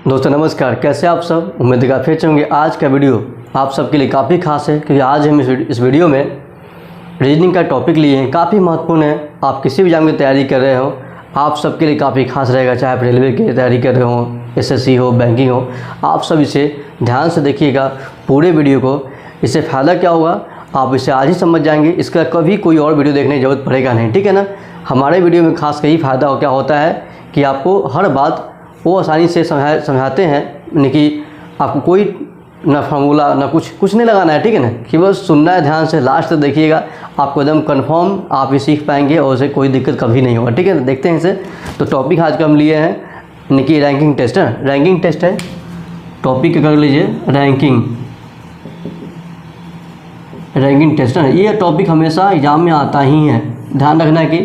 दोस्तों नमस्कार, कैसे आप सब। उम्मीद है काफ़ी अच्छे होंगे। आज का वीडियो आप सबके लिए काफ़ी खास है क्योंकि आज हम इस वीडियो में रीजनिंग का टॉपिक लिए हैं। काफ़ी महत्वपूर्ण है। आप किसी भी एग्जाम की तैयारी कर रहे हो, आप सबके लिए काफ़ी खास रहेगा। चाहे आप रेलवे की तैयारी कर रहे हो, एसएससी हो, बैंकिंग हो, आप सब इसे ध्यान से देखिएगा पूरे वीडियो को। इससे फ़ायदा क्या होगा आप इसे आज ही समझ जाएंगे। इसका कभी कोई और वीडियो देखने की ज़रूरत पड़ेगा नहीं, ठीक है ना। हमारे वीडियो में खास यही फ़ायदा क्या होता है कि आपको हर बात वो आसानी से समझाते हैं, यानी कि आपको कोई ना फार्मूला ना कुछ नहीं लगाना है, ठीक है ना। कि बस सुनना है ध्यान से, लास्ट तक देखिएगा, आपको एकदम कंफर्म आप ही सीख पाएंगे और उसे कोई दिक्कत कभी नहीं होगा, ठीक है ना। देखते हैं इसे। तो टॉपिक आज का हम लिए हैं यानी कि रैंकिंग टेस्ट है। रैंकिंग टेस्ट है टॉपिक, कर लीजिए रैंकिंग टेस्ट है। ये टॉपिक हमेशा एग्जाम में आता ही है। ध्यान रखना है कि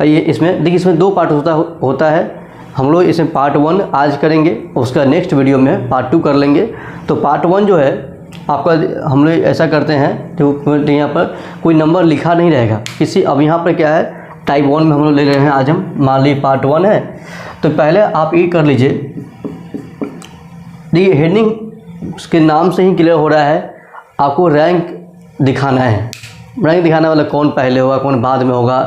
ये इसमें देखिए, इसमें दो पार्ट होता है। हम लोग इसमें पार्ट 1 आज करेंगे, उसका नेक्स्ट वीडियो में पार्ट 2 कर लेंगे। तो पार्ट 1 जो है आपका, हम लोग ऐसा करते हैं जो यहाँ पर कोई नंबर लिखा नहीं रहेगा किसी। अब यहाँ पर क्या है, टाइप 1 में हम लोग ले रहे हैं आज हम, मान लीजिए पार्ट 1 है। तो पहले आप ये कर लीजिए, देखिए हेडिंग उसके नाम से ही क्लियर हो रहा है, आपको रैंक दिखाना है। रैंक दिखाना मतलब कौन पहले होगा, कौन बाद में होगा,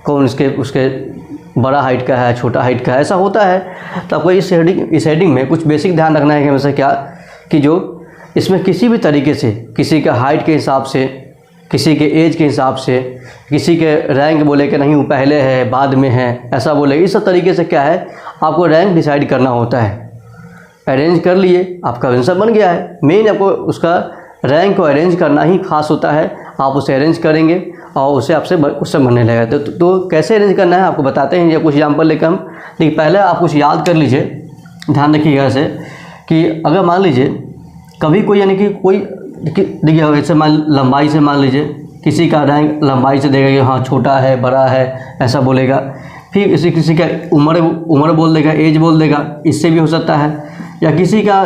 कौन उसके बड़ा हाइट का है, छोटा हाइट का है, ऐसा होता है। तो आपको इस हेडिंग में कुछ बेसिक ध्यान रखना है कि हमेशा क्या कि जो इसमें किसी भी तरीके से, किसी के हाइट के हिसाब से, किसी के एज के हिसाब से, किसी के रैंक बोले कि नहीं वो पहले है बाद में है, ऐसा बोले, इस सब तरीके से क्या है आपको रैंक डिसाइड करना होता है। अरेंज कर लिए, आपका आंसर बन गया है। मेन आपको उसका रैंक को अरेंज करना ही खास होता है। आप उसे अरेंज करेंगे और उसे आपसे क्वेश्चन बनने लगेगा। तो कैसे अरेंज करना है आपको बताते हैं, या कुछ एग्जाम्पल लेकर हम। देखिए पहले आप कुछ याद कर लीजिए, ध्यान रखिएगा ऐसे कि अगर मान लीजिए कभी कोई, यानी कि कोई देखिए ऐसे लंबाई से मान लीजिए किसी का रैंक लंबाई से देगा कि हाँ छोटा है, बड़ा है, ऐसा बोलेगा। फिर किसी का उम्र बोल देगा, एज बोल देगा, इससे भी हो सकता है। या किसी का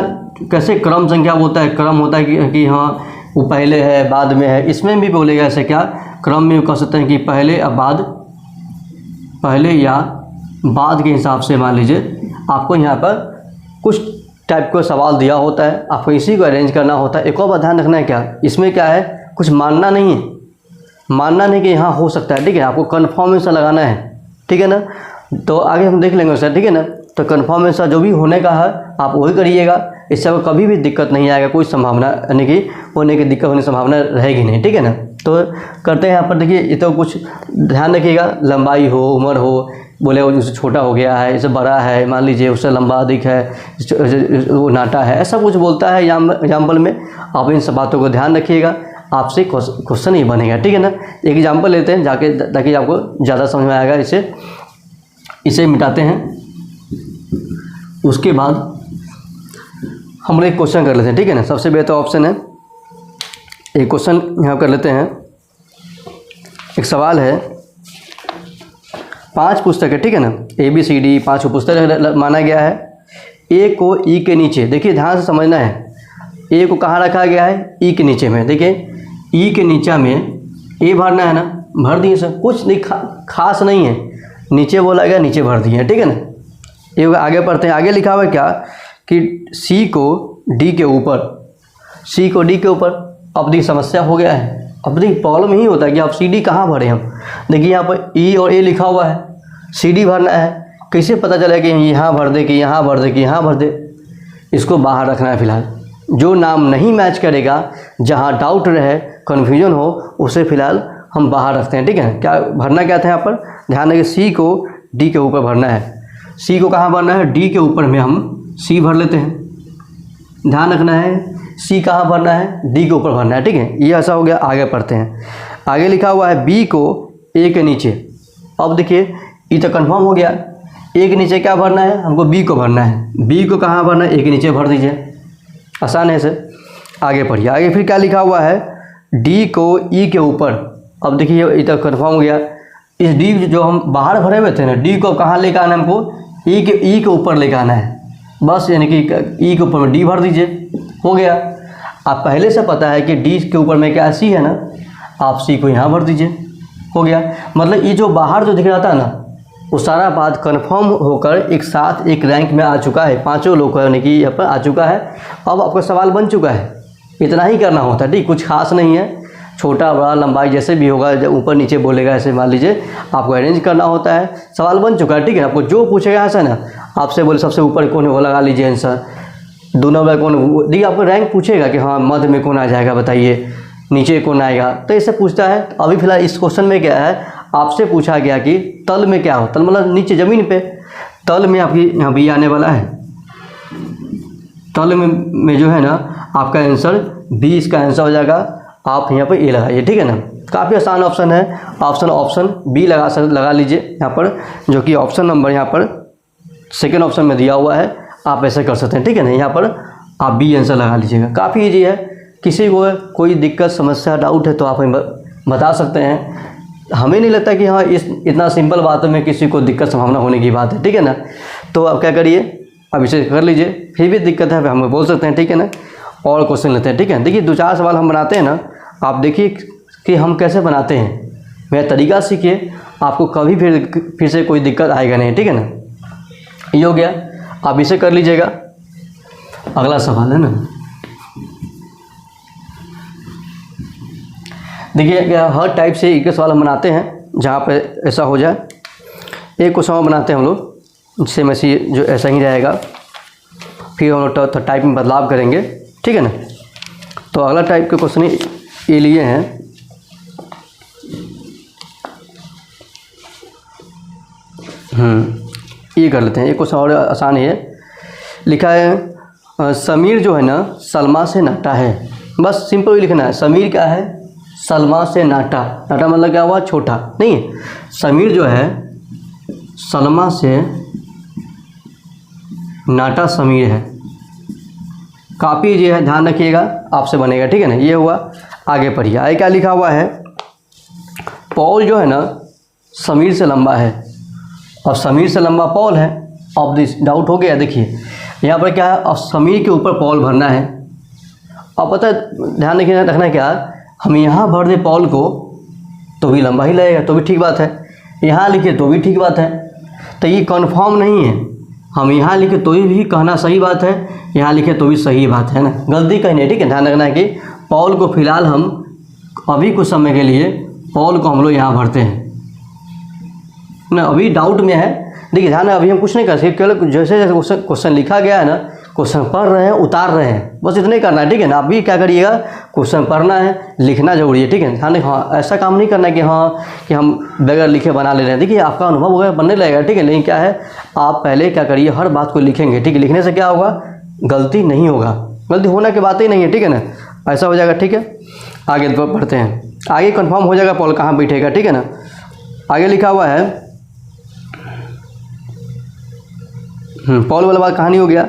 कैसे क्रम संख्या बोलता है, क्रम होता है कि हाँ वो पहले है बाद में है, इसमें भी बोलेगा ऐसे क्या क्रम में कह सकते हैं कि पहले या बाद, पहले या बाद के हिसाब से मान लीजिए आपको यहाँ पर कुछ टाइप का सवाल दिया होता है, आपको इसी को अरेंज करना होता है। एक और बात ध्यान रखना है क्या, इसमें क्या है कुछ मानना नहीं है, मानना नहीं कि यहाँ हो सकता है, ठीक है। आपको कन्फर्मेशन लगाना है, ठीक है ना। तो आगे हम देख लेंगे सर, ठीक है ना। तो कन्फर्मेशन जो भी होने का है आप वही करिएगा, इससे आपको कभी भी दिक्कत नहीं आएगा, कोई संभावना यानी कि होने की दिक्कत होने की संभावना रहेगी नहीं, ठीक है ना। तो करते हैं यहाँ पर। देखिए ये तो कुछ ध्यान रखिएगा, लंबाई हो, उम्र हो, बोले उससे छोटा हो गया है, इससे बड़ा है, मान लीजिए उससे लंबा अधिक है, वो नाटा है, ऐसा कुछ बोलता है एग्जाम्पल में। आप इन सब बातों को ध्यान रखिएगा, आपसे क्वेश्चन ही बनेगा, ठीक है ना। एक एग्जाम्पल लेते हैं जाके, ताकि आपको ज़्यादा समझ में आएगा। इसे मिटाते हैं, उसके बाद हम लोग एक क्वेश्चन कर लेते हैं, ठीक है ना। सबसे बेहतर ऑप्शन है एक क्वेश्चन यहाँ कर लेते हैं। एक सवाल है, 5 पुस्तक है, ठीक है ना। ABCD 5 पुस्तक माना गया है। ए को ई के नीचे, देखिए ध्यान से समझना है, ए को कहाँ रखा गया है, ई के नीचे में। देखिए ई के नीचे में ए भरना है ना, भर दिए सर, कुछ नहीं खास नहीं है, नीचे बोला गया नीचे भर दिए, ठीक है ना। ये आगे पढ़ते हैं। आगे लिखा हुआ है क्या कि सी को डी के ऊपर, सी को डी के ऊपर। अब देखिए समस्या हो गया है। अब देखिए प्रॉब्लम यही होता है कि आप सी डी कहाँ भरें हम। देखिए यहाँ पर ई और ए लिखा हुआ है, सी डी भरना है। कैसे पता चले कि यहाँ भर दे कि यहाँ भर दे कि यहाँ भर दे। इसको बाहर रखना है फिलहाल। जो नाम नहीं मैच करेगा, जहाँ डाउट रहे, कन्फ्यूजन हो, उसे फिलहाल हम बाहर रखते हैं, ठीक है। क्या भरना क्या था यहाँ पर, ध्यान रखिए, सी को डी के ऊपर भरना है। सी को कहाँ भरना है, डी के ऊपर में हम सी भर लेते हैं। ध्यान रखना है, सी कहाँ भरना है, डी के ऊपर भरना है, ठीक है। ये ऐसा हो गया। आगे पढ़ते हैं। आगे लिखा हुआ है बी को ए के नीचे। अब देखिए ये तो कंफर्म हो गया, ए के नीचे क्या भरना है, हमको बी को भरना है। बी को कहाँ भरना है, ए के नीचे भर दीजिए, आसान है इसे। आगे पढ़िए। आगे फिर क्या लिखा हुआ है, डी को ई के ऊपर। अब देखिए ये तो कंफर्म हो गया। इस डी जो हम बाहर भरे हुए थे ना, डी को कहाँ लेकर आना है, हमको ई के ऊपर लेकर आना है बस, यानी कि ई के ऊपर में डी भर दीजिए, हो गया। आप पहले से पता है कि डी के ऊपर में क्या सी है ना, आप सी को यहाँ भर दीजिए, हो गया। मतलब ये जो बाहर जो दिख रहा था ना, वो सारा बात कन्फर्म होकर एक साथ एक रैंक में आ चुका है, पाँचों लोग यानी कि यहाँ पर आ चुका है। अब आपका सवाल बन चुका है, इतना ही करना होता है, ठीक, कुछ खास नहीं है। छोटा बड़ा लंबाई जैसे भी होगा, जब ऊपर नीचे बोलेगा ऐसे मान लीजिए आपको अरेंज करना होता है। सवाल बन चुका है, ठीक है। आपको जो पूछेगा यहाँ से ना, आपसे बोले सबसे ऊपर कौन है वो लगा लीजिए आंसर, 2 नंबर कौन, देखिए आपको रैंक पूछेगा कि हाँ मध्य में कौन आ जाएगा बताइए, नीचे कौन आएगा, तो इससे पूछता है। तो अभी फिलहाल इस क्वेश्चन में क्या है, आपसे पूछा गया कि तल में क्या हो, तल मतलब नीचे ज़मीन पे, तल में आपकी यहाँ बी आने वाला है। तल में जो है ना आपका आंसर बी, इसका आंसर हो जाएगा। आप यहाँ पर ए लगाइए, ठीक है ना। काफ़ी आसान ऑप्शन है, ऑप्शन बी लगा लीजिए यहाँ पर, जो कि ऑप्शन नंबर यहाँ पर सेकेंड ऑप्शन में दिया हुआ है। आप ऐसे कर सकते हैं, ठीक है ना। यहाँ पर आप बी आंसर लगा लीजिएगा, काफ़ी ईजी है। किसी को कोई दिक्कत समस्या डाउट है तो आप हमें बता सकते हैं। हमें नहीं लगता कि हाँ इतना सिंपल बातों में किसी को दिक्कत संभावना होने की बात है, ठीक है ना। तो आप क्या करिए, अब इसे कर लीजिए, फिर भी दिक्कत है हम बोल सकते हैं, ठीक है ना। और क्वेश्चन लेते हैं, ठीक है। देखिए 2-4 सवाल हम बनाते हैं ना, आप देखिए कि हम कैसे बनाते हैं, मेरा तरीका सीखिए, आपको कभी फिर से कोई दिक्कत आएगा नहीं, ठीक है ना। ये हो गया, आप इसे कर लीजिएगा। अगला सवाल है ना, देखिए हर टाइप से एक सवाल हम बनाते हैं जहाँ पे ऐसा हो जाए। एक क्वेश्चन बनाते हैं हम लोग, जिससे में से जो ऐसा ही रहेगा, फिर हम लोग टाइप में बदलाव करेंगे, ठीक है ना। तो अगला टाइप के क्वेश्चन ये लिए हैं, ये कर लेते हैं। एक क्वेश्चन और आसान है, लिखा है समीर जो है ना सलमा से नाटा है। बस सिंपल ही लिखना है, समीर क्या है, सलमा से नाटा। नाटा मतलब क्या हुआ, छोटा नहीं है। समीर जो है सलमा से नाटा समीर है। काफ़ी ये है, ध्यान रखिएगा, आपसे बनेगा, ठीक है ना। ये हुआ, आगे पढ़िए। आगे क्या लिखा हुआ है, पॉल जो है ना समीर से लंबा है और समीर से लंबा पॉल है। अब दिस डाउट हो गया, देखिए यहाँ पर क्या है, अब समीर के ऊपर पॉल भरना है। अब पता है, ध्यान रखना क्या, हम यहाँ भर दे पॉल को तो भी लंबा ही लगेगा, तो भी ठीक बात है। यहाँ लिखे तो भी ठीक बात है। तो ये कन्फर्म नहीं है, हम यहाँ लिखे तो भी कहना सही बात है, यहाँ लिखे तो भी सही बात है ना, गलती कहीं नहीं, ठीक है। ध्यान रखना है कि पॉल को फिलहाल हम अभी कुछ समय के लिए पॉल को हम लोग यहाँ भरते हैं ना, अभी डाउट में है। देखिए ध्यान है, अभी हम कुछ नहीं कर सकते, केवल जैसे जैसे क्वेश्चन लिखा गया है ना, क्वेश्चन पढ़ रहे हैं, उतार रहे हैं, बस इतना ही करना है, ठीक है ना। आप भी क्या करिएगा, क्वेश्चन पढ़ना है, लिखना जरूरी है, ठीक है। ध्यान रखिए, हाँ ऐसा काम नहीं करना है कि हाँ कि हम बगैर लिखे बना ले रहे हैं। देखिए आपका अनुभव वगैरह बनने लगेगा, ठीक है। लेकिन क्या है, आप पहले क्या करिए, हर बात को लिखेंगे, ठीक है। लिखने से क्या होगा, गलती नहीं होगा, गलती होने की बात ही नहीं है, ठीक है ना। ऐसा हो जाएगा, ठीक है। आगे पढ़ते हैं, आगे कन्फर्म हो जाएगा पॉल कहाँ बैठेगा, ठीक है ना। आगे लिखा हुआ है, पॉल वाला बात कहानी हो गया।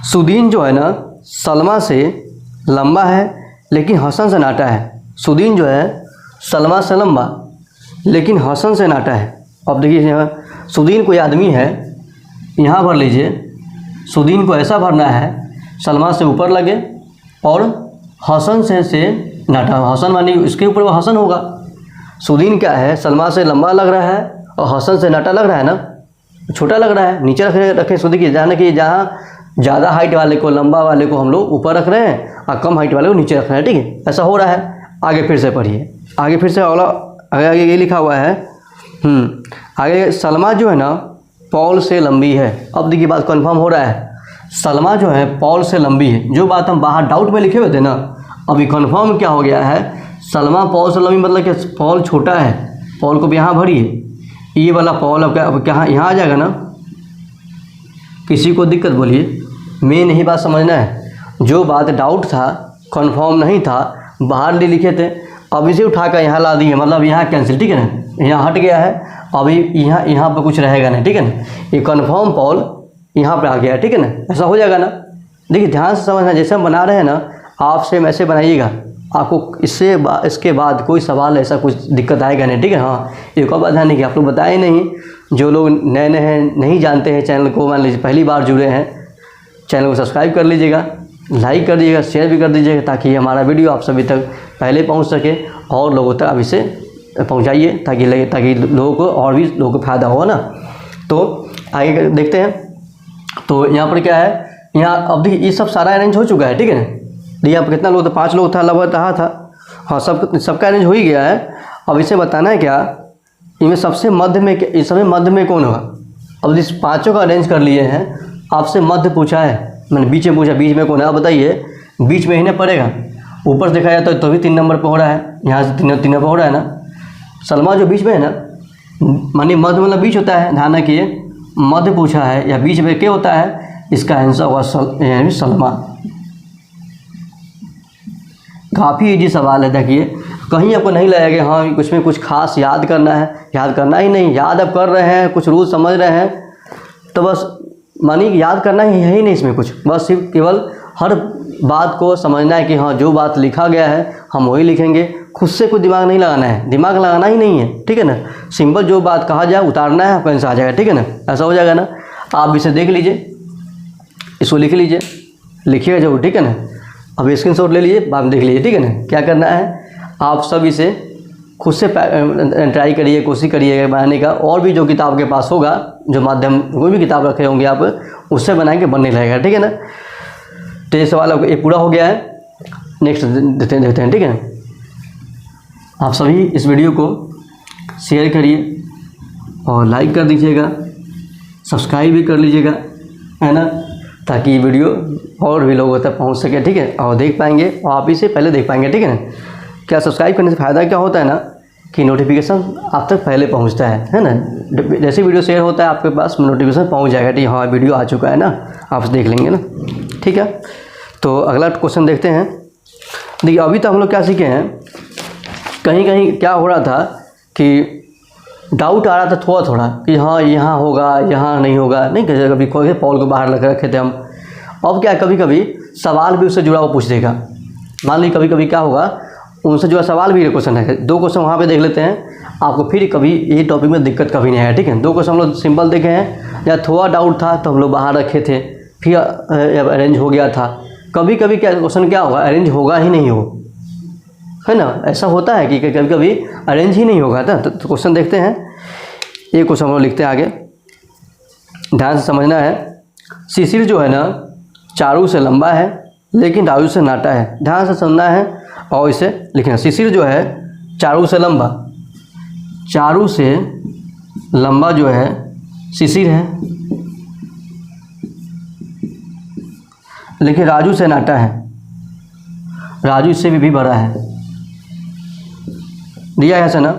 सुदीन जो है ना सलमा से लंबा है लेकिन हसन से नाटा है। सुदीन जो है सलमा से लंबा लेकिन हसन से नाटा है। अब देखिए यहाँ सुदीन कोई आदमी है, यहाँ भर लीजिए, सुदीन को ऐसा भरना है सलमा से ऊपर लगे और हसन से नाटा। हसन मानी इसके ऊपर वो हसन होगा। सुदीन क्या है, सलमा से लंबा लग रहा है और हसन से नाटा लग रहा है ना, छोटा लग रहा है। नीचे रखें सुदीन की, जाना कि जहाँ ज़्यादा हाइट वाले को, लंबा वाले को हम लोग ऊपर रख रहे हैं और कम हाइट वाले को नीचे रख रहे हैं, ठीक है। ऐसा हो रहा है। आगे फिर से पढ़िए, आगे फिर से अगला आगे ये लिखा हुआ है, आगे सलमा जो है ना पॉल से लंबी है। अब देखिए बात कन्फर्म हो रहा है, सलमा जो है पॉल से लंबी है। जो बात हम बाहर डाउट में लिखे हुए थे ना, अभी कन्फर्म क्या हो गया है, सलमा पॉल से लंबी मतलब कि पॉल छोटा है। पॉल को भी यहाँ भरिए, ये वाला पॉल अब क्या यहाँ आ जाएगा ना। किसी को दिक्कत बोलिए, मेन यही बात समझना है। जो बात डाउट था, कन्फर्म नहीं था, बाहर ले लिखे थे, अब इसे उठाकर यहाँ ला दिए, मतलब यहाँ कैंसिल, ठीक है ना। यहाँ हट गया है, अभी यहाँ पर कुछ रहेगा नहीं, ठीक है ना। ये कन्फर्म पॉल यहाँ पे आ गया है, ठीक है ना। ऐसा हो जाएगा ना। देखिए ध्यान से समझना, जैसे हम बना रहे हैं ना, आप सेम ऐसे बनाइएगा, आपको इसके बाद कोई सवाल ऐसा कुछ दिक्कत आएगा नहीं, ठीक है। हाँ एक और बात ध्यान नहीं, आप लोग बताए नहीं, जो लोग नए नए हैं, नहीं जानते हैं चैनल को, मान लीजिए पहली बार जुड़े हैं, चैनल को सब्सक्राइब कर लीजिएगा, लाइक कर दीजिएगा, शेयर भी कर दीजिएगा, ताकि हमारा वीडियो आप सभी तक पहले पहुंच सके और लोगों तक आप इसे पहुंचाइए, ताकि लोगों को और भी लोगों को फ़ायदा हो ना। तो आगे देखते हैं। तो यहाँ पर क्या है, यहाँ अब देखिए ये सब सारा अरेंज हो चुका है, ठीक है ना। यहाँ पर कितना लोग था, 5 लोग था लगभग था। हाँ, सबका अरेंज हो ही गया है। अब इसे बताना है क्या, इनमें सबसे मध्य में, इस समय मध्य में कौन होगा। अब इस 5 का अरेंज कर लिए हैं, आपसे मध्य पूछा है, मैंने बीच में पूछा, बीच में कौन है। अब बताइए, बीच में ही ना पड़ेगा। ऊपर देखा जाए तो भी 3 नंबर पर हो रहा है, यहाँ से 3 नंबर हो रहा है ना। सलमा जो बीच में है ना, मानिए मध्य मतलब बीच होता है, ध्यान रखिए, मध्य पूछा है या बीच में क्या होता है, इसका आंसर होगा सलमा। काफ़ी इजी सवाल है। देखिए कहीं आपको नहीं लगेगा कि हाँ कुछ में कुछ खास याद करना है, याद करना ही नहीं। याद आप कर रहे हैं, कुछ रूल समझ रहे हैं, तो बस मानिए याद करना ही है ही नहीं इसमें कुछ, बस सिर्फ केवल हर बात को समझना है कि हाँ जो बात लिखा गया है हम वही लिखेंगे। खुद से कुछ दिमाग नहीं लगाना है, दिमाग लगाना ही नहीं है, ठीक है ना। सिंपल जो बात कहा जाए उतारना है, आपका आंसर आ जाएगा, ठीक है ना। ऐसा हो जाएगा ना। आप इसे देख लीजिए, इसको लिख लीजिए, लिखिएगा जरूर, ठीक है ना। अब स्क्रीनशॉट ले लीजिए, बाद में देख लीजिए, ठीक है ना। क्या करना है, आप सब इसे खुद से ट्राई करिए, कोशिश करिए बनाने का। और भी जो किताब के पास होगा, जो माध्यम कोई भी किताब रखे होंगे आप, उससे बनाएंगे, बनने लगेगा, ठीक है ना। तो ये सवाल आपको ये पूरा हो गया है। नेक्स्ट देखते हैं, ठीक है। आप सभी इस वीडियो को शेयर करिए और लाइक कर दीजिएगा, सब्सक्राइब भी कर लीजिएगा, है ना, ताकि ये वीडियो और भी लोगों तक पहुंच सके, ठीक है, और देख पाएंगे, और आप इसे पहले देख पाएंगे, ठीक है ना। क्या सब्सक्राइब करने से फ़ायदा क्या होता है ना, कि नोटिफिकेशन आप तक पहले पहुंचता है ना। जैसे वीडियो शेयर होता है आपके पास नोटिफिकेशन पहुंच जाएगा, ठीक, हाँ वीडियो आ चुका है ना, आप देख लेंगे ना, ठीक है। तो अगला क्वेश्चन देखते हैं। देखिए अभी तक हम लोग क्या सीखे हैं, कहीं कहीं क्या हो रहा था कि डाउट आ रहा था थोड़ा थोड़ा कि हाँ यहाँ होगा, यहाँ नहीं होगा, नहीं कैसे कभी कोई पॉल को बाहर लग रखे थे हम। अब क्या कभी कभी सवाल भी उससे जुड़ा हुआ पूछ देगा। मान लीजिए कभी कभी क्या होगा, उनसे जुड़ा सवाल भी क्वेश्चन है, 2 क्वेश्चन वहाँ पे देख लेते हैं, आपको फिर कभी ये टॉपिक में दिक्कत कभी नहीं आया, ठीक है। 2 क्वेश्चन हम लोग सिंपल देखे हैं, या थोड़ा डाउट था तो हम लोग बाहर रखे थे, फिर अरेंज हो गया था। कभी कभी क्या क्वेश्चन क्या होगा, अरेंज होगा ही नहीं हो, है ना। ऐसा होता है कि कभी कभी अरेंज ही नहीं होगा। तो क्वेश्चन देखते हैं, एक क्वेश्चन हम लोग लिखते हैं आगे, ध्यान से समझना है। शिशिर जो है ना चारू से लंबा है लेकिन राजू से नाटा है, ध्यान से समझना है और इसे लिखना। शिशिर जो है चारू से लंबा, चारू से लंबा जो है शिशिर है, लेकिन राजू से नाटा है, राजू इससे भी बड़ा है। दिया है ऐसा ना,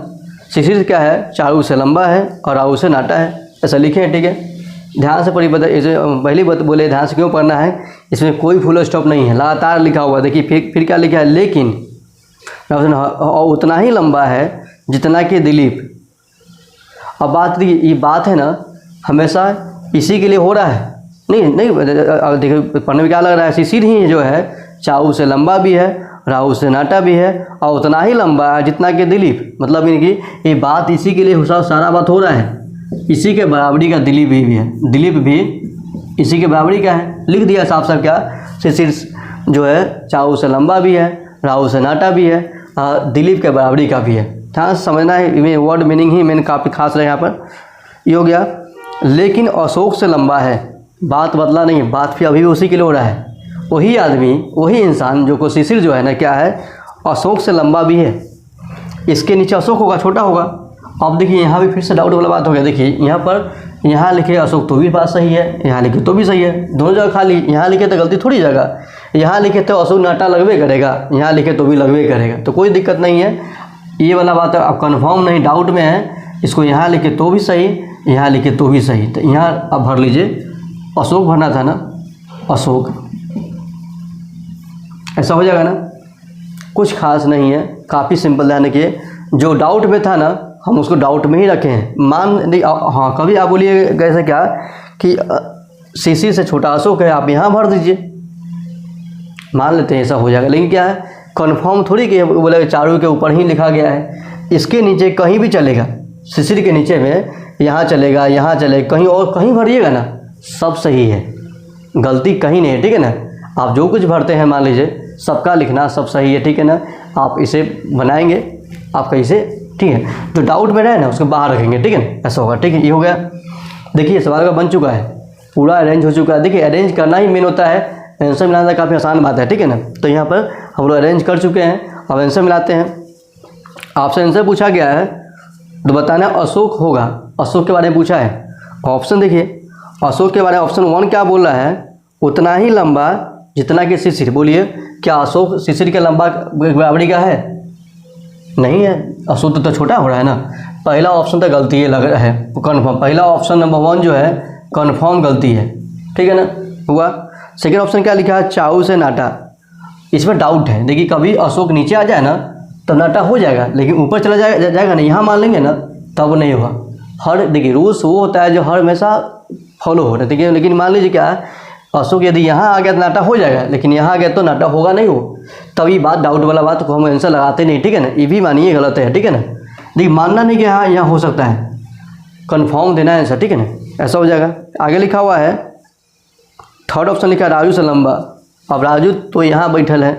शिशिर क्या है, चारू से लंबा है और राजू से नाटा है, ऐसा लिखे हैं, ठीक है। ध्यान से पढ़िए, इसे पहली बात बोले ध्यान से क्यों पढ़ना है, इसमें कोई फुल स्टॉप नहीं है, लगातार लिखा हुआ। देखिए फिर क्या लिखा है, लेकिन और उतना ही लंबा है जितना कि दिलीप। अब बात ये बात है ना, हमेशा इसी के लिए हो रहा है, नहीं देखिए पढ़ने में क्या लग रहा है, शिशिर ही जो है चारू से लंबा भी है, राहु से नाटा भी है, और उतना ही लंबा है जितना कि दिलीप। मतलब इनकी ये बात इसी के लिए सारा बात हो रहा है, इसी के बराबरी का दिलीप भी है, दिलीप भी इसी के बराबरी का है। लिख दिया साफ साफ क्या, शिशिर जो है चारू से लंबा भी है, राहु से नाटा भी है, दिलीप के बराबरी का भी है। ध्यान से समझना है, वर्ड मीनिंग ही मैंने काफ़ी खास रहा है यहाँ पर। ये हो गया, लेकिन अशोक से लंबा है, बात बदला नहीं, बात फिर अभी भी उसी के लिए हो रहा है। वही आदमी, वही इंसान जो को शिशिर जो है ना क्या है, अशोक से लंबा भी है, इसके नीचे अशोक होगा, छोटा होगा। अब देखिए यहाँ भी फिर से डाउट वाला बात हो गया। देखिए यहाँ पर, यहाँ लिखे अशोक तो भी बात सही है, यहाँ लिखे तो भी सही है, दोनों जगह खाली। यहाँ लिखे तो गलती थोड़ी जगह, यहाँ लिखे तो अशोक नाटा लगवे करेगा, यहाँ लिखे तो भी लगवे करेगा, तो कोई दिक्कत नहीं है। ये वाला बात अब कन्फर्म नहीं, डाउट में है, इसको यहाँ लिखे तो भी सही, यहाँ लिखे तो भी सही। तो यहाँ अब भर लीजिए, अशोक भरना था ना, अशोक, ऐसा हो जाएगा ना। कुछ खास नहीं है, काफ़ी सिंपल। ध्यान रखिए, जो डाउट में था ना हम उसको डाउट में ही रखे हैं। हाँ कभी आप बोलिए कैसे क्या कि शिशिर से छोटा अशोक है, आप यहाँ भर दीजिए, मान लेते हैं ऐसा हो जाएगा। लेकिन क्या है, कन्फर्म थोड़ी कि बोले चारू के ऊपर ही लिखा गया है, इसके नीचे कहीं भी चलेगा, शिशिर के नीचे में यहाँ चलेगा, यहाँ चलेगा, कहीं और कहीं भरिएगा ना, सब सही है, गलती कहीं नहीं है, ठीक है ना। आप जो कुछ भरते हैं मान लीजिए सबका लिखना सब सही है, ठीक है ना। आप इसे बनाएंगे, आपका इसे, ठीक है, जो डाउट में रहे ना उसको बाहर रखेंगे, ठीक है, ऐसा होगा, ठीक है। ये हो गया। देखिए सवाल का बन चुका है, पूरा अरेंज हो चुका है। देखिए अरेंज करना ही मेन होता है, आंसर मिलाना काफ़ी आसान बात है, ठीक है ना। तो यहाँ पर हम लोग अरेंज कर चुके हैं, अब आंसर मिलाते हैं। आपसे आंसर पूछा गया है तो बताना अशोक होगा, अशोक के बारे में पूछा है। ऑप्शन देखिए, अशोक के बारे में ऑप्शन 1 क्या बोल रहा है, उतना ही लंबा जितना कि शिशिर। बोलिए क्या अशोक शिशिर के लंबा बराबरी का है? नहीं है, अशोक तो छोटा हो रहा है ना। पहला ऑप्शन तो गलती है लग रहा है, कन्फर्म। पहला ऑप्शन नंबर 1 जो है कन्फर्म गलती है, ठीक है ना, हुआ। सेकेंड ऑप्शन क्या लिखा है, चाऊ से नाटा, इसमें डाउट है। देखिए कभी अशोक नीचे आ जाए ना तो नाटा हो जाएगा, लेकिन ऊपर चला जाएगा ना, यहाँ मान लेंगे ना तब नहीं होगा। हर देखिए रूल्स वो होता है जो हर हमेशा फॉलो हो रहा है, देखिए। लेकिन मान लीजिए क्या है, अशोक यदि यहाँ आ गया तो नाटा हो जाएगा, लेकिन यहाँ आ गया तो नाटा होगा नहीं हो, तब ये बात डाउट वाला बात को हम आंसर लगाते नहीं, ठीक है ना। ये भी मानिए गलत है, ठीक है ना। देखिए मानना नहीं कि हाँ यहाँ हो सकता है, कन्फर्म देना है आंसर, ठीक है ना, ऐसा हो जाएगा। आगे लिखा हुआ है थर्ड ऑप्शन लिखा है राजू से लंबा। अब राजू तो यहाँ बैठल है,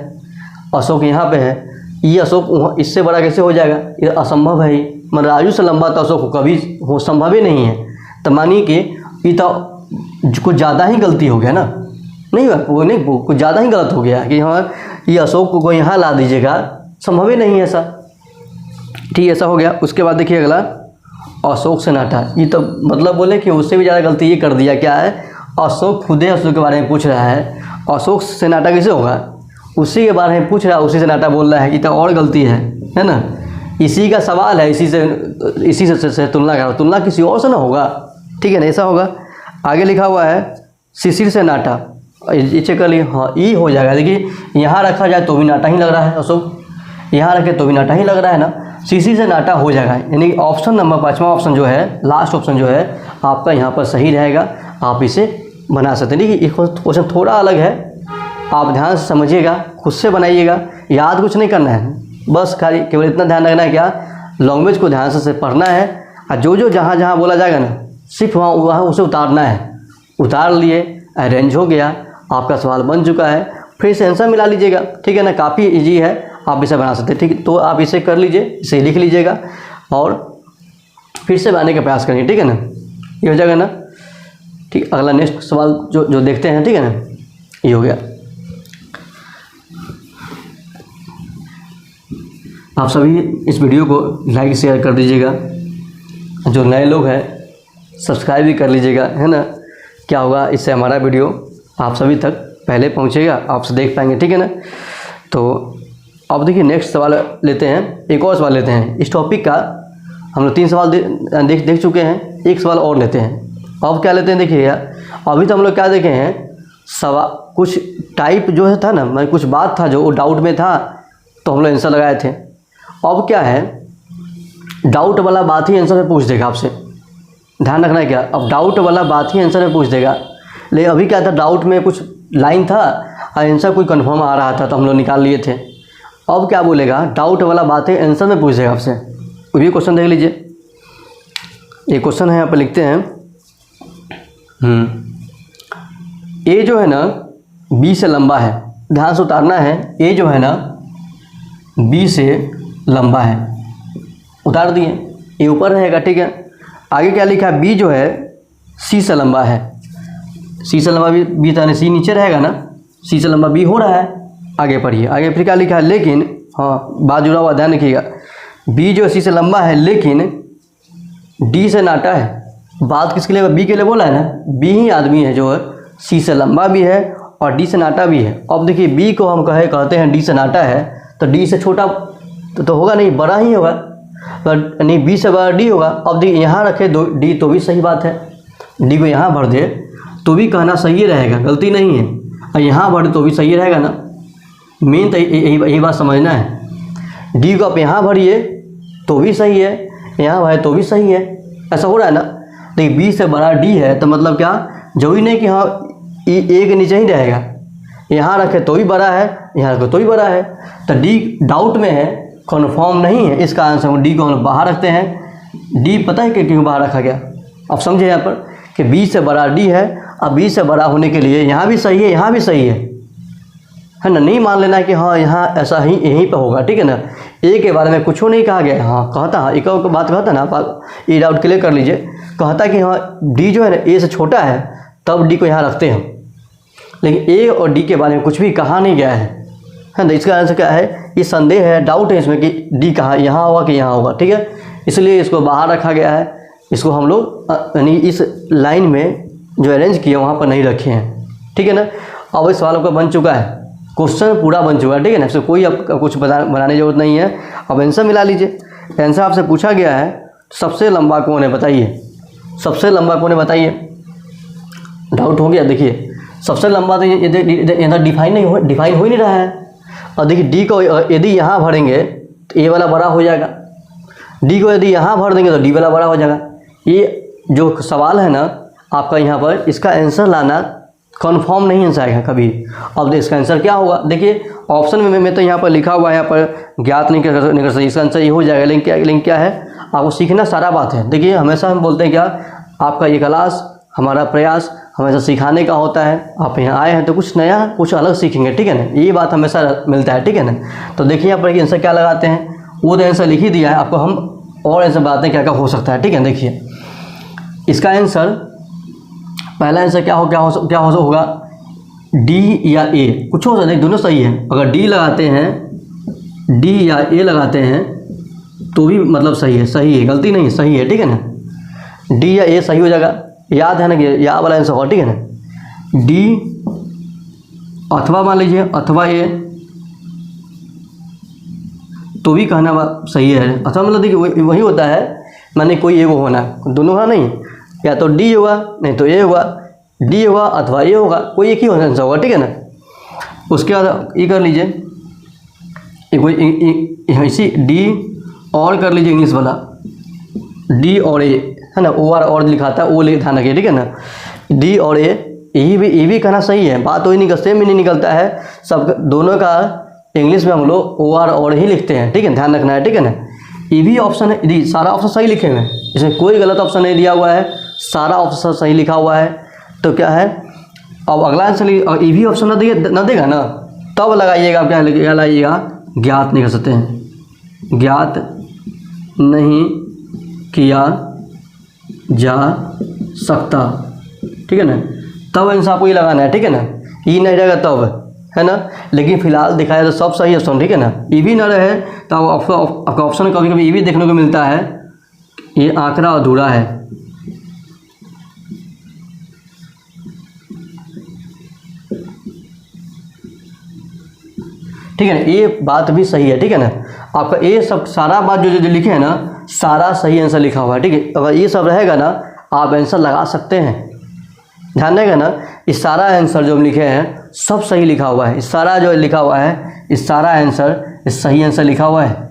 अशोक यहाँ पे है, ये अशोक इससे बड़ा कैसे हो जाएगा, ये असंभव है ही। मतलब राजू से लंबा तो अशोक कभी हो संभव ही नहीं है। तो मानिए कि ये तो कुछ ज़्यादा ही गलती हो गया ना, नहीं वो नहीं कुछ ज़्यादा ही गलत हो गया कि हाँ ये अशोक को यहाँ ला दीजिएगा, संभव ही नहीं है ऐसा, ठीक, ऐसा हो गया। उसके बाद देखिए अगला अशोक से नाटा, ये तो मतलब बोले कि उससे भी ज़्यादा गलती ये कर दिया। क्या है, अशोक खुदे अशोक के बारे में पूछ रहा है, अशोक से नाटा कैसे होगा, उसी के बारे में पूछ रहा है, उसी से नाटा बोल रहा है, ये तो और गलती है ना। इसी का सवाल है, इसी से तुलना करो, तुलना किसी और से ना होगा, ठीक है ना, ऐसा होगा। आगे लिखा हुआ है शिशिर से नाटा, ये चेक कर लिए, हाँ ई हो जाएगा। देखिए यहाँ रखा जाए तो भी नाटा ही लग रहा है, अशोक यहाँ रखे तो भी नाटा ही लग रहा है ना, शिशिर से नाटा हो जाएगा। यानी ऑप्शन नंबर 5वां ऑप्शन जो है, लास्ट ऑप्शन जो है आपका यहाँ पर सही रहेगा, आप इसे बना सकते हैं। देखिए ये क्वेश्चन थोड़ा अलग है, आप ध्यान से समझिएगा, खुद से बनाइएगा, याद कुछ नहीं करना है, बस खाली केवल इतना ध्यान रखना है, क्या लैंग्वेज को ध्यान से पढ़ना है, और जो जहाँ जहाँ बोला जाएगा ना सिर्फ वहाँ उसे उतारना है। उतार लिए, अरेंज हो गया, आपका सवाल बन चुका है, फिर से आंसर मिला लीजिएगा, ठीक है ना। काफ़ी इजी है, आप इसे बना सकते हैं, ठीक। तो आप इसे कर लीजिए, इसे लिख लीजिएगा और फिर से बनाने का प्रयास करिए, ठीक है ना, ये हो जाएगा ना, ठीक। अगला नेक्स्ट सवाल जो देखते हैं, ठीक है ना, ये हो गया। आप सभी इस वीडियो को लाइक शेयर कर दीजिएगा, जो नए लोग हैं सब्सक्राइब भी कर लीजिएगा, है ना। क्या होगा, इससे हमारा वीडियो आप सभी तक पहले पहुंचेगा, आपसे देख पाएंगे, ठीक है ना। तो अब देखिए नेक्स्ट सवाल लेते हैं, एक और सवाल लेते हैं। इस टॉपिक का हम लोग 3 सवाल देख चुके हैं, एक सवाल और लेते हैं। अब क्या लेते हैं, देखिए अभी तो हम लोग क्या देखे हैं, कुछ टाइप जो था ना, मैं कुछ बात था जो डाउट में था तो हम लोग आंसर लगाए थे। अब क्या है, डाउट वाला बात ही आंसर में पूछ देगा आपसे, ध्यान रखना है क्या। अब डाउट वाला बात ही आंसर में पूछ देगा, लेकिन अभी क्या था, डाउट में कुछ लाइन था और आंसर कोई कंफर्म आ रहा था तो हम लोग निकाल लिए थे। अब क्या बोलेगा, डाउट वाला बात है आंसर में पूछ देगा आपसे। ये क्वेश्चन देख लीजिए, ये क्वेश्चन है, यहाँ पर लिखते हैं ए जो है ना बी से लंबा है, ध्यान से उतारना है। ए जो है ना बी से लंबा है, उतार दिए, ये ऊपर रहेगा, ठीक है। आगे क्या लिखा है, बी जो है सी से लंबा है, सी से लंबा बी था, सी नीचे रहेगा ना, सी से लंबा बी हो रहा है। आगे पढ़िए, आगे फिर क्या लिखा है, लेकिन हाँ बात जुड़ा हुआ, ध्यान रखिएगा, बी जो सी से लंबा है लेकिन डी से नाटा है। बात किसके लिए, बी के लिए बोला है ना, बी ही आदमी है जो है सी से लंबा भी है और डी से नाटा भी है। अब देखिए बी को हम कहते हैं डी से नाटा है, तो डी से छोटा तो होगा नहीं, बड़ा ही होगा, तो नहीं बी से बड़ा डी होगा। अब देखिए यहाँ रखे डी तो भी सही बात है, डी को यहाँ भर दे तो भी कहना सही रहेगा, गलती नहीं है, और यहाँ भर तो भी सही रहेगा ना। मेन तो यही बात समझना है, डी को आप यहाँ भरिए तो भी सही है, यहाँ भरे तो भी सही है, ऐसा हो रहा है ना। देखिए बी से बड़ा डी है तो मतलब क्या, जरूरी नहीं कि हाँ ए के नीचे ही रहेगा, यहाँ रखे तो भी बड़ा है, यहाँ रखे तो भी बड़ा है, तो डी डाउट में है, कन्फर्म नहीं है, इसका आंसर डी को हम बाहर रखते हैं। डी पता है कि क्यों बाहर रखा गया, अब समझे यहाँ पर कि बी से बड़ा डी है, अब बी से बड़ा होने के लिए यहाँ भी सही है, यहाँ भी सही है ना। नहीं मान लेना कि हाँ यहाँ ऐसा ही यहीं पे होगा, ठीक है ना। ए के बारे में कुछ नहीं कहा गया, हाँ कहता, हाँ एक बात कहता ना, आप ये डाउट क्लियर कर लीजिए, कहता है कि हाँ डी जो है ना ए से छोटा है, तब डी को यहाँ रखते हैं, लेकिन ए और डी के बारे में कुछ भी कहा नहीं गया है ना। इसका आंसर क्या है, ये संदेह है, डाउट है इसमें कि डी कहाँ, यहाँ होगा कि यहाँ होगा, ठीक है। इसलिए इसको बाहर रखा गया है, इसको हम लोग यानी इस लाइन में जो अरेंज किए वहाँ पर नहीं रखे हैं, ठीक है ना। अब इस सवाल आपका बन चुका है, क्वेश्चन पूरा बन चुका है, ठीक है ना। इससे कोई अब कुछ बनाने की जरूरत नहीं है। अब आंसर मिला लीजिए। आंसर आपसे पूछा गया है सबसे लंबा कौन है बताइए, सबसे लंबा कौन है बताइए। डाउट हो गया, देखिए सबसे लंबा तो ये डिफाइन हो ही नहीं रहा है। और देखिए डी को यदि यहाँ भरेंगे तो ए वाला बड़ा हो जाएगा, डी को यदि यहाँ भर देंगे तो डी वाला बड़ा हो जाएगा। ये जो सवाल है ना आपका यहाँ पर, इसका आंसर लाना कन्फर्म नहीं आंसर आएगा कभी। अब इसका आंसर क्या होगा, देखिए ऑप्शन में तो यहाँ पर लिखा हुआ है, यहाँ पर ज्ञात नहीं कर सकते, इसका आंसर ये हो जाएगा। लेकिन क्या है, आपको सीखना सारा बात है। देखिए हमेशा हम बोलते हैं क्या, आपका ये क्लास, हमारा प्रयास हमेशा सिखाने का होता है। आप यहाँ आए हैं तो कुछ नया, कुछ अलग सीखेंगे, ठीक है ना। ये बात हमेशा मिलता है, ठीक है ना। तो देखिए यहाँ पर आंसर क्या लगाते हैं, वो तो आंसर लिख ही दिया है आपको, हम और आंसर बताते हैं क्या क्या हो सकता है, ठीक है। देखिए इसका आंसर, पहला आंसर क्या होगा, डी या ए, कुछ हो सकता है, दोनों सही है। अगर डी लगाते हैं, डी या ए लगाते हैं तो भी मतलब सही है, गलती नहीं है, सही है, ठीक है ना। डी या ए सही हो जाएगा, याद है ना कि या वाला आंसर होगा, ठीक है ना। डी अथवा मान लीजिए, अथवा ए तो भी कहना सही है। अथवा मतलब देखिए वही होता है, माने कोई एगो होना, दोनों का नहीं, या तो डी होगा नहीं तो ए होगा, डी होगा अथवा ए होगा, कोई एक ही आंसर होगा, ठीक है ना। उसके बाद ये कर लीजिए, इसी डी और कर लीजिए इंग्लिश वाला, डी और ए है ना, ओ और लिखाता है, वो ध्यान रखिए, ठीक है ना। डी और ए, ये भी कहना सही है, बात वही नहीं, सेम ही नहीं निकलता है, सब दोनों का इंग्लिश में हम लोग ओ और ही लिखते हैं, ठीक है, ध्यान रखना है, ठीक है ना। ये भी ऑप्शन है, डी सारा ऑप्शन सही लिखे हुए हैं, इसमें कोई गलत ऑप्शन नहीं दिया हुआ है, सारा ऑप्शन सही लिखा हुआ है। तो क्या है, अब अगला आंसर ये भी ऑप्शन न देगा ना, तब लगाइएगा, क्या लगाइएगा, ज्ञात नहीं कर सकते हैं, ज्ञात नहीं किया जा सकता, ठीक है ना। तब आंसर आपको ये लगाना है, ठीक है ना। ये नहीं रहेगा तब, है ना। लेकिन फिलहाल दिखाया तो सब सही ऑप्शन, ठीक है ना। ये भी ना रहे तो आपका ऑप्शन कभी कभी ये भी देखने को मिलता है, ये आंकड़ा अधूरा है, ठीक है ना। ये बात भी सही है, ठीक है ना। आपका ये सब सारा बात जो लिखे है ना, सारा सही आंसर लिखा हुआ है, ठीक है। अगर ये सब रहेगा ना, आप आंसर लगा सकते हैं, ध्यान रहेगा ना। इस सारा आंसर जो हम लिखे हैं सब सही लिखा हुआ है, इस सारा जो लिखा हुआ है, इस सारा आंसर, इस सही आंसर लिखा हुआ है,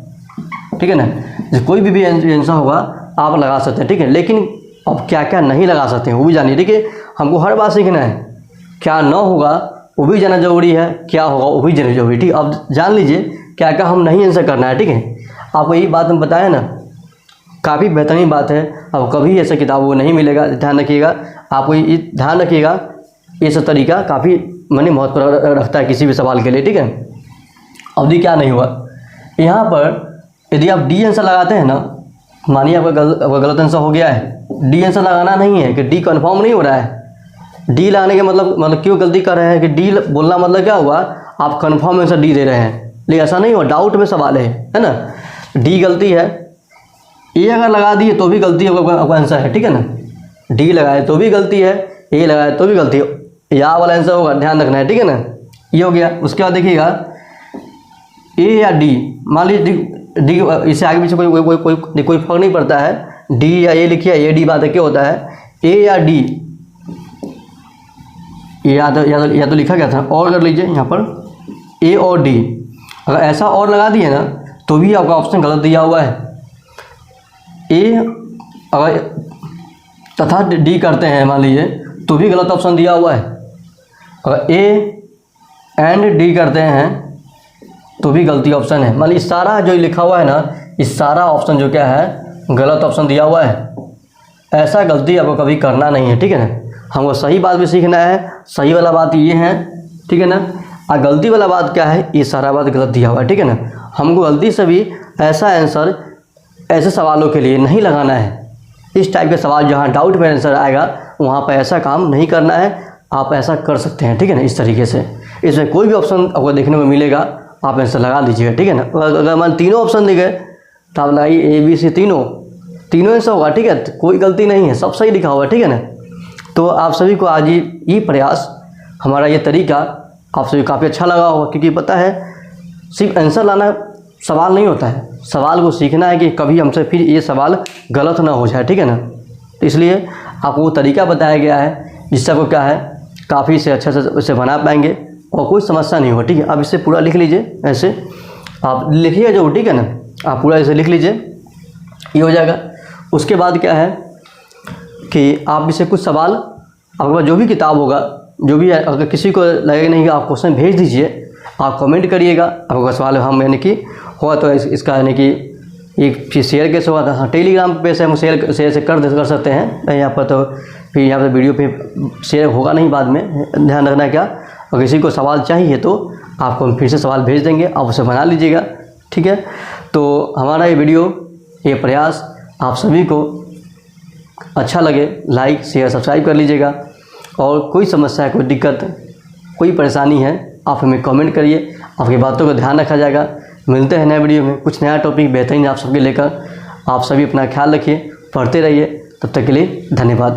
ठीक है ना। कोई भी आंसर होगा आप लगा सकते हैं, ठीक है। लेकिन अब क्या क्या नहीं लगा सकते हैं वो भी जानिए, ठीक है। हमको हर बात सीखना है, क्या न होगा वो भी जानना जरूरी है, क्या होगा वो भी जानना जरूरी है, ठीक है। अब जान लीजिए क्या क्या हम नहीं आंसर करना है, ठीक है। आपको यही बात हम बताया ना, काफ़ी बेहतरीन बात है। अब कभी ऐसा किताब वो नहीं मिलेगा, ध्यान रखिएगा। आपको ये ध्यान रखिएगा, ये सब तरीका काफ़ी माने महत्व रखता है किसी भी सवाल के लिए, ठीक है। अब दी क्या नहीं हुआ, यहाँ पर यदि आप डी आंसर लगाते हैं ना, मानिए आपका गलत आंसर हो गया है, डी आंसर लगाना नहीं है कि डी कन्फर्म नहीं हो रहा है। डी लगाने के मतलब क्यों गलती कर रहे हैं कि डी बोलना मतलब क्या हुआ, आप कन्फर्म आंसर डी दे रहे हैं, लेकिन ऐसा नहीं हुआ, डाउट में सवाल है ना। डी गलती है, ए अगर लगा दिए तो भी गलती आपका आंसर है, ठीक है ना। डी लगाए तो भी गलती है, ए लगाए तो भी गलती है, या वाला आंसर होगा, ध्यान रखना है, ठीक है ना। ये हो गया। उसके बाद देखिएगा ए या डी, मान लीजिए डी, इससे आगे पीछे कोई फर्क नहीं पड़ता है, डी या ए लिखिए, ए डी बात है, क्या होता है, ए या डी, या तो लिखा गया था, और कर लीजिए यहाँ पर ए और डी। अगर ऐसा और लगा दिए ना तो भी आपका ऑप्शन गलत दिया हुआ है। ए अगर तथा डी करते हैं मान लीजिए तो भी गलत ऑप्शन दिया हुआ है। अगर ए एंड डी करते हैं तो भी गलती ऑप्शन है। मान लीजिए सारा जो लिखा हुआ है ना, इस सारा ऑप्शन जो क्या है, गलत ऑप्शन दिया हुआ है। ऐसा गलती आपको कभी करना नहीं है, ठीक है ना। हमको सही बात भी सीखना है, सही वाला बात ये है, ठीक है ना। और गलती वाला बात क्या है, ये सारा बात गलत दिया हुआ है, ठीक है ना। हमको गलती से भी ऐसा आंसर ऐसे सवालों के लिए नहीं लगाना है। इस टाइप के सवाल जहाँ डाउट में आंसर आएगा वहाँ पर ऐसा काम नहीं करना है, आप ऐसा कर सकते हैं, ठीक है ना। इस तरीके से इसमें कोई भी ऑप्शन आपको देखने को मिलेगा, आप आंसर लगा दीजिएगा, ठीक है ना। अगर मान तीनों ऑप्शन दिखे तो आप लगाइए ABC, तीनों ऐसा होगा, ठीक है। कोई गलती नहीं है, सब सही लिखा हुआ है, ठीक है ना। तो आप सभी को आज ये प्रयास, हमारा ये तरीका आप सभी काफ़ी अच्छा लगा होगा, क्योंकि पता है सिर्फ आंसर लाना सवाल नहीं होता है, सवाल को सीखना है कि कभी हमसे फिर ये सवाल गलत ना हो जाए, ठीक है ना। तो इसलिए आपको वो तरीका बताया गया है जिससे आपको क्या है काफ़ी से अच्छा से उसे बना पाएंगे और कोई समस्या नहीं हो, ठीक है। आप इसे पूरा लिख लीजिए, ऐसे आप लिखिए जो, ठीक है ना। आप पूरा ऐसे लिख लीजिए, ये हो जाएगा। उसके बाद क्या है कि आप इसे कुछ सवाल, आपके पास जो भी किताब होगा, जो भी अगर किसी को लगेगा नहीं कि आप क्वेश्चन भेज दीजिए, आप कमेंट करिएगा। आपका सवाल हम यानी कि हुआ तो इसका यानी कि एक फिर शेयर कैसे हुआ था, हाँ टेलीग्राम पे से हम शेयर से कर सकते हैं यहाँ पर। तो फिर यहाँ पर वीडियो पे शेयर होगा नहीं बाद में, ध्यान रखना है क्या। और किसी को सवाल चाहिए तो आपको हम फिर से सवाल भेज देंगे, आप उसे बना लीजिएगा, ठीक है। तो हमारा ये वीडियो, ये प्रयास आप सभी को अच्छा लगे, लाइक शेयर सब्सक्राइब कर लीजिएगा। और कोई समस्या है, कोई दिक्कत, कोई परेशानी है, आप हमें कमेंट करिए, आपकी बातों का ध्यान रखा जाएगा। मिलते हैं नए वीडियो में कुछ नया टॉपिक बेहतरीन आप सबके लेकर। आप सभी अपना ख्याल रखिए, पढ़ते रहिए। तब तक के लिए धन्यवाद।